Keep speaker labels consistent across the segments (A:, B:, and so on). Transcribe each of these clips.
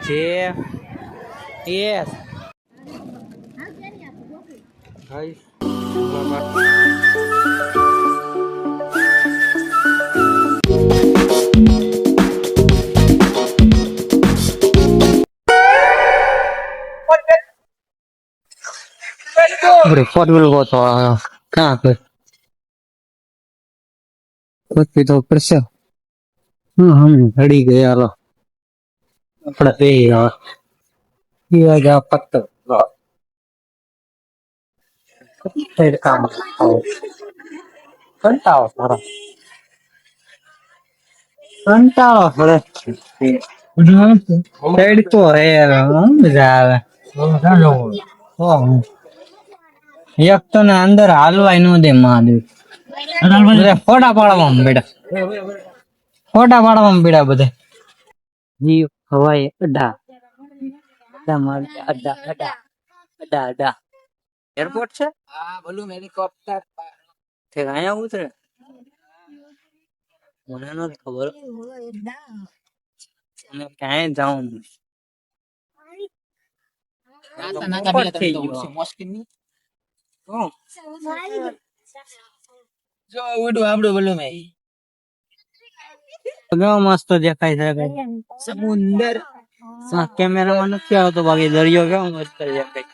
A: જે yes guys अरे four wheeler को तो कहाँ पे खुद भी तो ऊपर से हम खड़ी गए यार अपना पे यार ये जा पत्ता फिर काम आओ कंटाओ सारा कंटाओ थोड़े साइड तो है यार मजा आवे एक तो ना अंदर हलवाई नो दे महादेव બધા ફોટા પાડવામાં બેડા ફોટા પાડવામાં બેડા બધા જી હવાઈ અડ્ડા અડ્ડા માર અડ્ડા અડ્ડા અડ્ડા અડ્ડા એરપોર્ટ છે હા બોલું હેલિકોપ્ટર તે અહીંયા ઉતરે મને નથી ખબર અને ક્યાંય જાઉં જો ઉડું આપડું બોલું મેં મસ્ત દેખાય છે સમુંદર કેમેરામાં નથી આવતો બાકી દરિયો કેવો મસ્ત દેખાય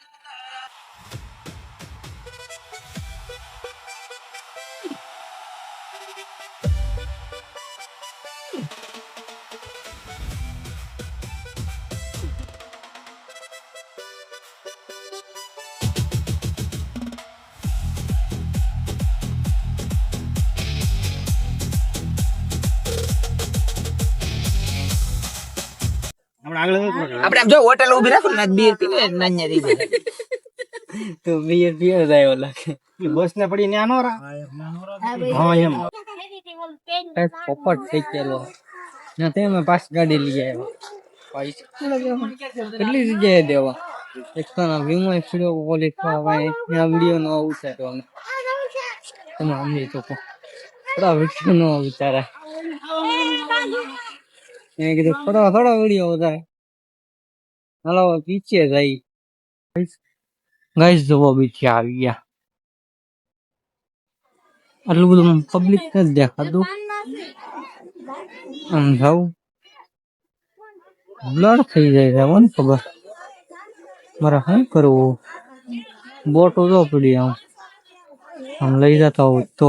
B: આપણે આમ જો હોટેલ ઉભી રાખો ને બીર પીને નાન્યા થઈ જાય
A: તો બીયર પીએ જાય ઓલા બસ ને પડી ન્યા નો રા હા એમ પોપટ થઈ ગયેલો ના તે મેં પાસ ગાડી લઈ આવ્યો પૈસા કેટલી જગ્યાએ દેવા એક તો ના વીમો ફીડો કોલી ખાવાય ત્યાં વિડીયો નો ઉતારો તમે સમજી તો થોડા વિડીયો નો ઉતારા મેં કીધું થોડા વિડીયો ઉતારે હાલો પીછે જાય ગાઈસ જોવો બીચે આવી ગયા આટલું બધું પબ્લિક નથી દેખાતું આમ જાઉં બ્લડ થઈ જાય છે મને ખબર મારે શું કરવું બોટ ઉધો પડી આમ લઈ જતા હોય તો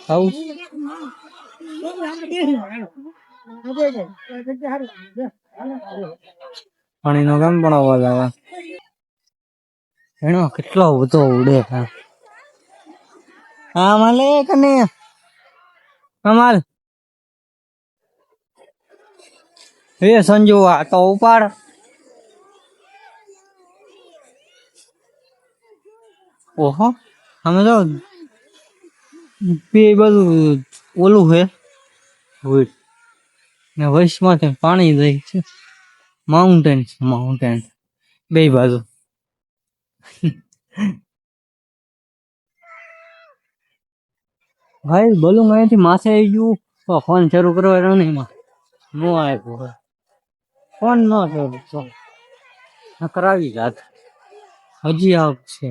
A: આવું પાણી નો કેમ પણ અવાજ આવે એનો કેટલો બધો ઉડે હા માલે કને કમાલ એ સંજુ આ તો ઉપાડ ઓહો અમે તો બે બધું ઓલું હે ને વૈશમાંથી પાણી જાય છે માઉન્ટેન બે બાજુ ભાઈ બોલું અહીંથી માસે આવી ગયું ફોન શરૂ કરવા નહીં એમાં નો આવ્યો ફોન ન શરૂ કરાવી જાત હજી આવશે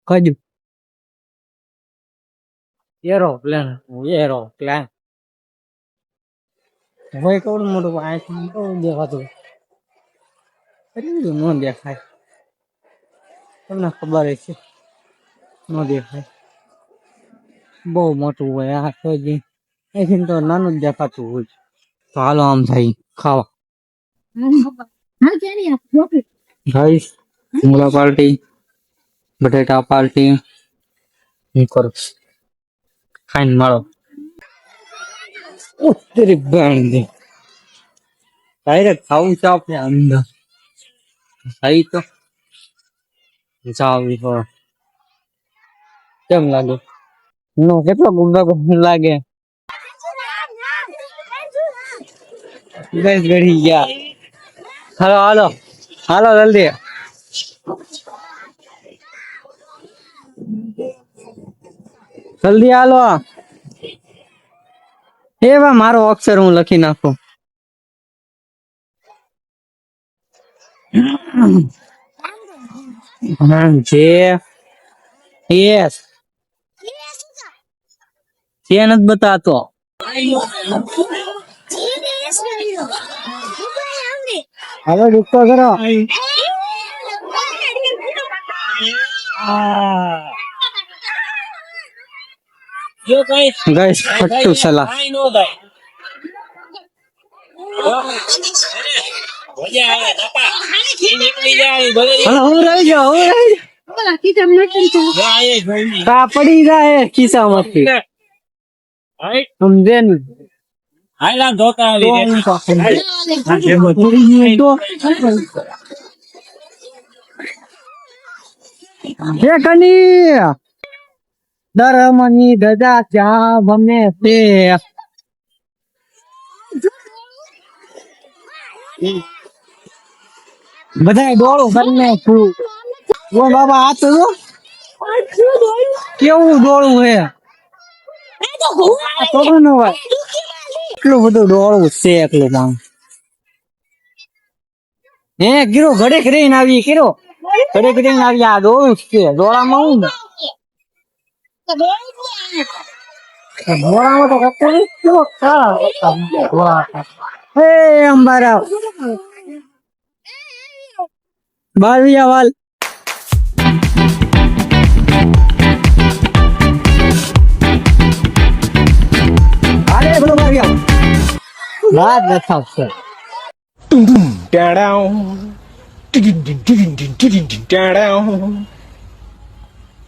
A: કજુ એરોપ્લેન હોય કેવડું મોટું અહીંથી કેવું દેખાતું એટલું ન દેખાય તમને ખબર છે ન દેખાય બહુ મોટું હોય આ તો અહીંથી તો નાનું જ દેખાતું હોય તો હાલો આમ થાય ખાવા ગાઈસ મૂળા પાર્ટી બટેટા પાર્ટી હું કરું ખાઈને મારો તેરી બેન દે ડાયરેક્ટ ખાવું છે આપણે અંદર સહી તો જાવી હો કેમ લાગે નો કેટલો ગુંગા લાગે ગેસ ગળી ગયા હાલો જલ્દી હાલો એવા મારો અક્ષર હું લખી નાખું જે યસ જે નથી બતાતો હવે ડિસ્કો કરો ગાઈસ ફટ્ટુ સલા હું રહી જાઉં પડી જાય ખિસ્સામાંથી સમજે ને ધર્મની ધજા ત્યાં ગમે તે બધા ડોળું કરીને છું ઓ બાબા આ તો જો કેવું ડોળું હે એટલું બધું ડોળું છે એકલું કામ હે ગીરો ઘડે કરીને આવી ગીરો ઘડે કરીને આવી આ ડોળું છે ડોળામાં હું ને ડોળામાં તો કશું કેવો હે અંબારા બારવિયા વાલ અરે બોલો બારવિયા વાત બતાવશે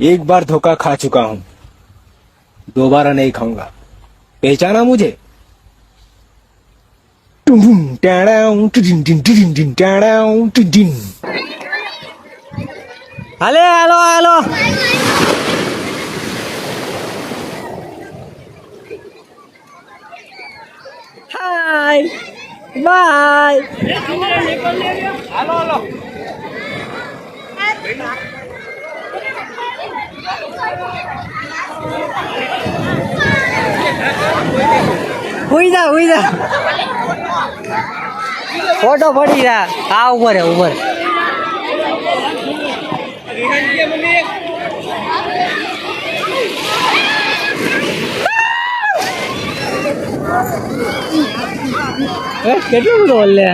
C: एक बार धोखा खा चुका हूं दोबारा नहीं खाऊंगा पहचाना मुझे
A: હાલે હાલો હાલો હાય બાય હાલો હાલો હુઈ જા ફોટો પડી જા આ ઉપર કેટલું બધું લે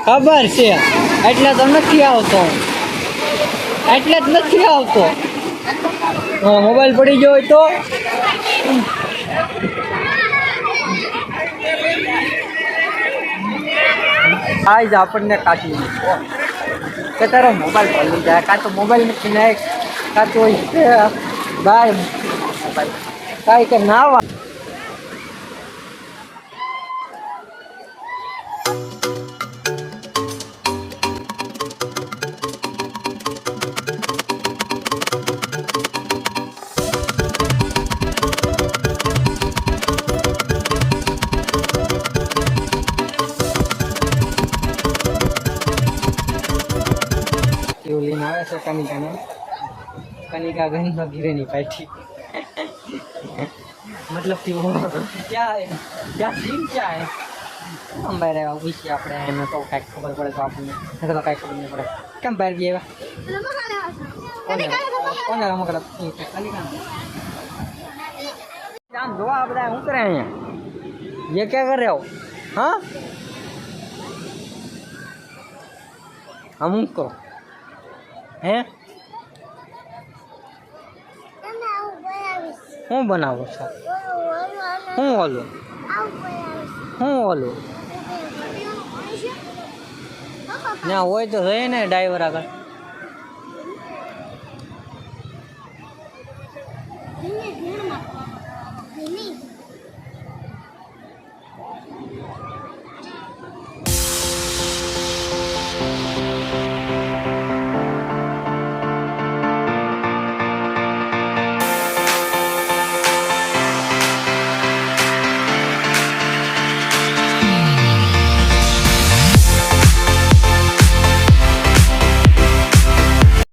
A: ખબર છે એટલે તો નથી આવતો એટલે જ નથી આવતો મોબાઈલ પડી ગયો હોય તો આજ આપણને કાઢી કે તારો મોબાઈલ પડી જાય કાં તો મોબાઈલ નથી નાખ કાં તો બાય મોબાઈલ કાંઈ કે ના વા આવે છે કનિકા ઘણી ઘીરે ની પાठी मतलब कि वो क्या है क्या सीन क्या है हम बाहर आए पूछिए આપણે એને તો કાંઈક ખબર પડે તો આપણને નહીં તો કાંઈ ખબર નહીં પડે કેમ બહાર ગઈ એવા કોને રમકડા કનિકા આમ જોવા આ બધા શું કરે અહીંયા ये क्या कर रहे हो हाँ हम को હે હું બનાવું છું હું ઓલું ના હોય તો રહે ને ડ્રાઈવર આગળ